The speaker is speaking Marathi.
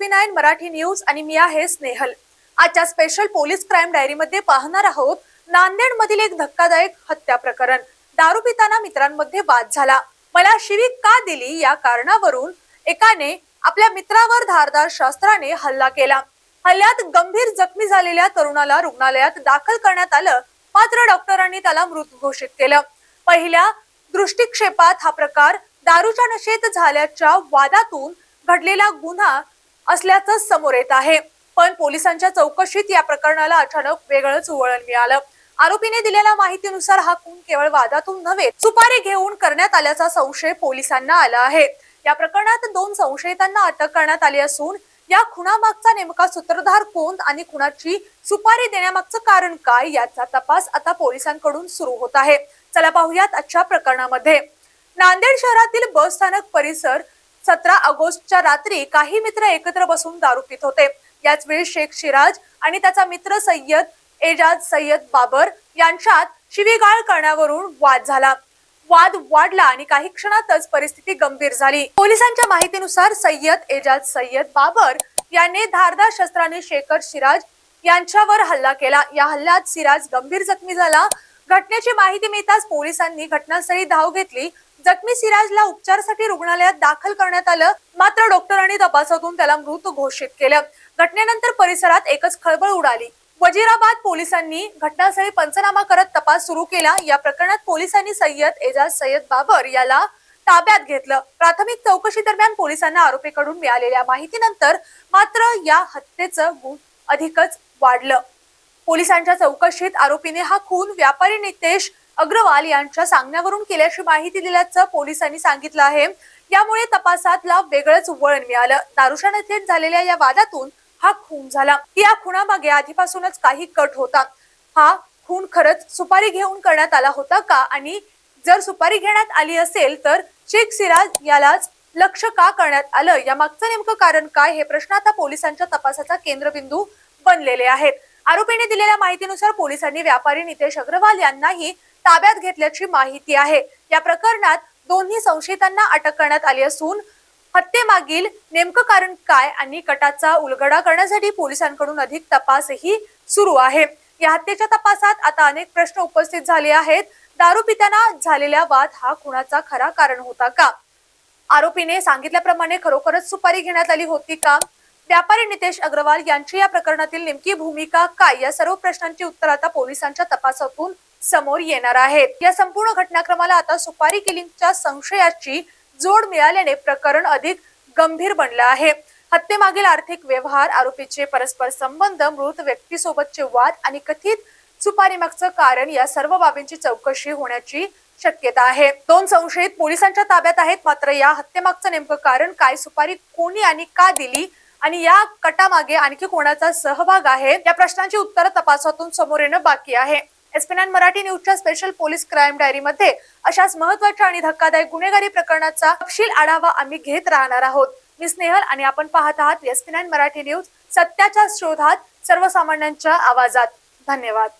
SP9 मराठी न्यूज आणि मी आहे स्नेहल। आजच्या स्पेशल पोलीस क्राइम डायरी मध्ये पाहणार आहोत नांदेड मधील एक धक्कादायक हत्या प्रकरण। दारू पिताना मित्रांमध्ये वाद झाला। मला शिवी का दिली या कारणावरून एकाने आपल्या मित्रावर धारदार शस्त्राने हल्ला केला। हल्ल्यात गंभीर जखमी झालेल्या तरुणाला रुग्णालयात दाखल करण्यात आलं, मात्र डॉक्टरांनी त्याला मृत घोषित केलं। पहिल्या दृष्टिक्षेपात हा प्रकार दारूच्या नशेत झाल्याच्या वादातून घडलेला गुन्हा असल्याचं समोर येत आहे, पण पोलिसांच्या चौकशीत या प्रकरणाला अचानक वेगळंच वळण मिळालं। आरोपीने दिलेल्या माहितीनुसार हा खून केवळ वादातून नव्हे, सुपारी घेऊन करण्यात आल्याचा संशय पोलिसांना आला आहे। या प्रकरणात 2 संशयितांना अटक करण्यात आली असून या खुनामागचा नेमका सूत्रधार कोण आणि खुनाची सुपारी देण्यामागचं कारण काय याचा तपास आता पोलिसांकडून सुरू होत आहे। चला पाहूयात आजच्या प्रकरणामध्ये। नांदेड शहरातील बस स्थानक परिसर 17 ऑगस्टच्या रात्री काही मित्र एकत्र बसून दारू पित होते। याच वेळी शेख सिराज आणि त्याचा मित्र सय्यद एजाज सय्यद बाबर यांच्यात शिवीगाळ करण्यावरून वाद झाला। वाद वाढला आणि काही क्षणातच परिस्थिती गंभीर झाली। पोलिसांच्या माहितीनुसार सय्यद एजाज सय्यद बाबर याने धारदार शस्त्राने शेख सिराज यांच्यावर हल्ला केला। या हल्ल्यात सिराज गंभीर जखमी झाला। घटनेची माहिती मिळताच पोलिसांनी घटनास्थळी धाव घेतली। जखमी सिराजला उपचारासाठी रुग्णालयात दाखल करण्यात आलं, मात्र डॉक्टरांनी तपासातून त्याला मृत घोषित केलं। घटनेनंतर परिसरात एकच खळबळ उडाली। वजीराबाद पोलिसांनी घटनास्थळी पंचनामा करत तपास सुरू केला। या प्रकरणात पोलिसांनी सय्यद एजाज सय्यद बाबर याला ताब्यात घेतलं। प्राथमिक चौकशी दरम्यान पोलिसांना आरोपीकडून मिळालेल्या माहितीनंतर मात्र या हत्येचं गुण अधिकच वाढलं। पोलिसांच्या चौकशीत आरोपीने हा खून व्यापारी नितेश अग्रवाल यांच्या सांगण्यावरून केल्याची माहिती दिल्याचं पोलिसांनी सांगितलं आहे। यामुळे तपासातला वेगळंच वळण मिळालं। दारूच्या नशेत झालेल्या या वादातून हा खून झाला। या खुनामागे आधीपासूनच काही कट होता। हा खून खरंच सुपारी घेऊन करण्यात आला होता का, आणि जर सुपारी घेण्यात आली असेल तर शेख सिराज यालाच लक्ष का करण्यात आलं, या मागचं नेमकं कारण काय, हे प्रश्न आता पोलिसांच्या तपासाचा केंद्रबिंदू बनलेले आहेत। आरोपीने दिलेल्या माहितीनुसार पोलिसांनी व्यापारी नितेश अग्रवाल यांनाही ताब्यात घेतल्याची माहिती आहे। या प्रकरणात दोन्ही संशयितांना अटक करण्यात आली असून हत्येमागील नेमकं कारण काय आणि कटाचा उलगडा करण्यासाठी पोलिसांकडून अधिक तपासही सुरू आहे। या हत्येच्या तपासात आता अनेक प्रश्न उपस्थित झाले आहेत। दारू पिताना झालेला वाद हा खुनाचा खरा कारण होता का? आरोपीने सांगितल्याप्रमाणे खरोखरच सुपारी घेण्यात आली होती का? व्यापारी नितेश अग्रवाल यांची या प्रकरणातील नेमकी भूमिका काय? या सर्व प्रश्नांची उत्तर आता पोलिसांच्या तपासातून समोर येणार आहेत। या संपूर्ण घटनाक्रमाला आता सुपारी किलिंगच्या संशयाची जोड मिळाल्याने प्रकरण अधिक गंभीर बनलं आहे। हत्येमागील आर्थिक व्यवहार, आरोपीचे परस्पर संबंध, मृत व्यक्तीसोबतचे वाद आणि कथित सुपारी मागचं कारण या सर्व बाबींची चौकशी होण्याची शक्यता आहे। 2 संशयित पोलिसांच्या ताब्यात आहेत, मात्र या हत्येमागचं नेमकं कारण काय, सुपारी कोणी आणि का दिली आणि या कटामागे आणखी कोणाचा सहभाग आहे, या प्रश्नांची उत्तरं तपासातून समोर येणं बाकी आहे। SP9 मराठी न्यूजच्या स्पेशल पोलीस क्राइम डायरी मध्ये अशाच महत्त्वाच्या आणि धक्कादायक गुन्हेगारी प्रकरणाचा तपशील आढावा आम्ही घेत राहणार आहोत। मी स्नेहल आणि आपण पाहत आहात SP9 मराठी न्यूज, सत्याच्या शोधात सर्वसामान्यांच्या आवाजात। धन्यवाद।